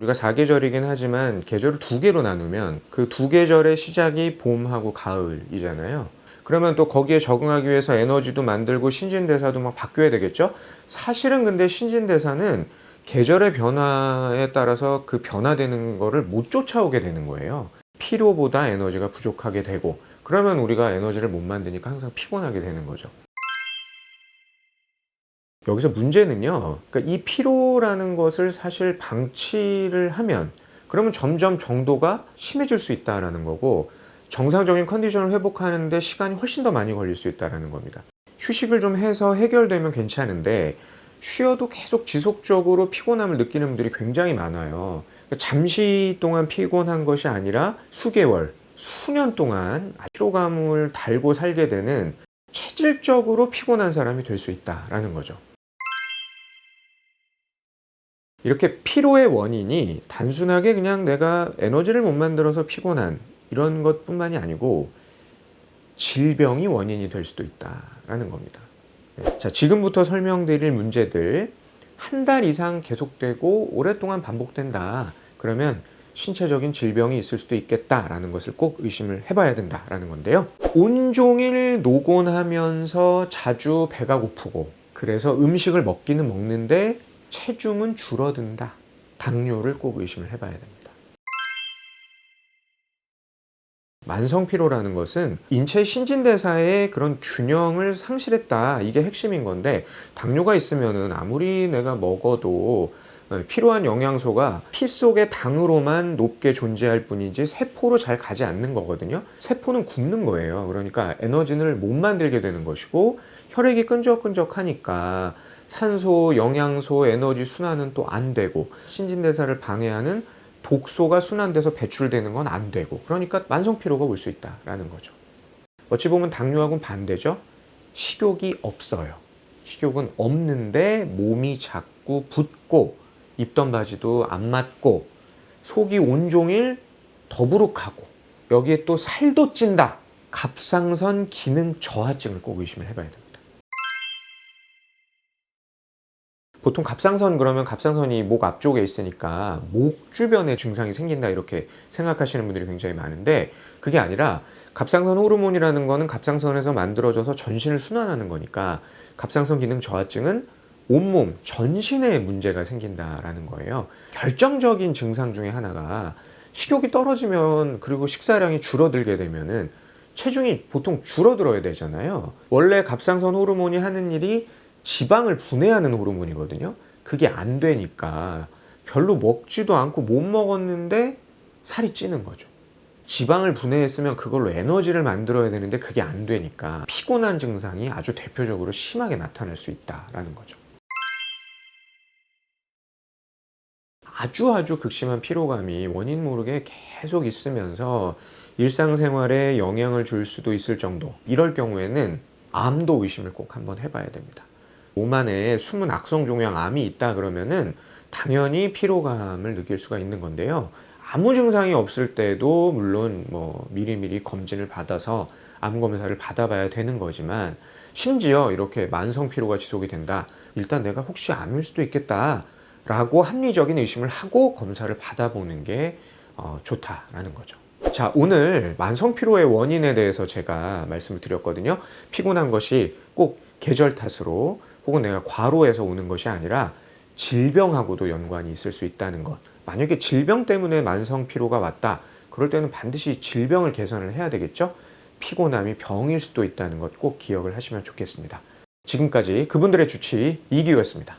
우리가 4계절이긴 하지만 계절을 2개로 나누면 그 2계절의 시작이 봄하고 가을이잖아요. 그러면 또 거기에 적응하기 위해서 에너지도 만들고 신진대사도 막 바뀌어야 되겠죠? 사실은 근데 신진대사는 계절의 변화에 따라서 그 변화되는 거를 못 쫓아오게 되는 거예요. 필요보다 에너지가 부족하게 되고, 그러면 우리가 에너지를 못 만드니까 항상 피곤하게 되는 거죠. 여기서 문제는요, 그러니까 이 피로라는 것을 사실 방치를 하면 그러면 점점 정도가 심해질 수 있다라는 거고, 정상적인 컨디션을 회복하는데 시간이 훨씬 더 많이 걸릴 수 있다라는 겁니다. 휴식을 좀 해서 해결되면 괜찮은데 쉬어도 계속 지속적으로 피곤함을 느끼는 분들이 굉장히 많아요. 그러니까 잠시 동안 피곤한 것이 아니라 수개월, 수년 동안 피로감을 달고 살게 되는 체질적으로 피곤한 사람이 될 수 있다라는 거죠. 이렇게 피로의 원인이 단순하게 그냥 내가 에너지를 못 만들어서 피곤한 이런 것뿐만이 아니고 질병이 원인이 될 수도 있다라는 겁니다. 자, 지금부터 설명드릴 문제들 한 달 이상 계속되고 오랫동안 반복된다. 그러면 신체적인 질병이 있을 수도 있겠다라는 것을 꼭 의심을 해봐야 된다라는 건데요. 온종일 노곤하면서 자주 배가 고프고 그래서 음식을 먹기는 먹는데 체중은 줄어든다. 당뇨를 꼭 의심을 해봐야 됩니다. 만성피로라는 것은 인체 신진대사의 그런 균형을 상실했다. 이게 핵심인 건데, 당뇨가 있으면은 아무리 내가 먹어도 필요한 영양소가 피 속의 당으로만 높게 존재할 뿐이지 세포로 잘 가지 않는 거거든요. 세포는 굶는 거예요. 그러니까 에너지를 못 만들게 되는 것이고, 혈액이 끈적끈적하니까 산소, 영양소, 에너지 순환은 또 안 되고, 신진대사를 방해하는 독소가 순환돼서 배출되는 건 안 되고, 그러니까 만성피로가 올 수 있다라는 거죠. 어찌 보면 당뇨하고는 반대죠. 식욕이 없어요. 식욕은 없는데 몸이 자꾸 붓고 입던 바지도 안 맞고 속이 온종일 더부룩하고 여기에 또 살도 찐다. 갑상선 기능 저하증을 꼭 의심을 해봐야 됩니다. 보통 갑상선 그러면 갑상선이 목 앞쪽에 있으니까 목 주변에 증상이 생긴다 이렇게 생각하시는 분들이 굉장히 많은데, 그게 아니라 갑상선 호르몬이라는 거는 갑상선에서 만들어져서 전신을 순환하는 거니까 갑상선 기능 저하증은 온몸 전신에 문제가 생긴다라는 거예요. 결정적인 증상 중에 하나가 식욕이 떨어지면, 그리고 식사량이 줄어들게 되면은 체중이 보통 줄어들어야 되잖아요. 원래 갑상선 호르몬이 하는 일이 지방을 분해하는 호르몬이거든요. 그게 안 되니까 별로 먹지도 않고 못 먹었는데 살이 찌는 거죠. 지방을 분해했으면 그걸로 에너지를 만들어야 되는데 그게 안 되니까 피곤한 증상이 아주 대표적으로 심하게 나타날 수 있다라는 거죠. 아주 극심한 피로감이 원인 모르게 계속 있으면서 일상생활에 영향을 줄 수도 있을 정도, 이럴 경우에는 암도 의심을 꼭 한번 해봐야 됩니다. 몸 안에 숨은 악성 종양 암이 있다 그러면은 당연히 피로감을 느낄 수가 있는 건데요. 아무 증상이 없을 때도 물론 뭐 미리미리 검진을 받아서 암 검사를 받아봐야 되는 거지만, 심지어 이렇게 만성 피로가 지속이 된다. 일단 내가 혹시 암일 수도 있겠다 라고 합리적인 의심을 하고 검사를 받아보는 게 좋다라는 거죠. 자, 오늘 만성 피로의 원인에 대해서 제가 말씀을 드렸거든요. 피곤한 것이 꼭 계절 탓으로 혹은 내가 과로해서 오는 것이 아니라 질병하고도 연관이 있을 수 있다는 것. 만약에 질병 때문에 만성 피로가 왔다. 그럴 때는 반드시 질병을 개선을 해야 되겠죠. 피곤함이 병일 수도 있다는 것 꼭 기억을 하시면 좋겠습니다. 지금까지 그분들의 주치 이기우였습니다.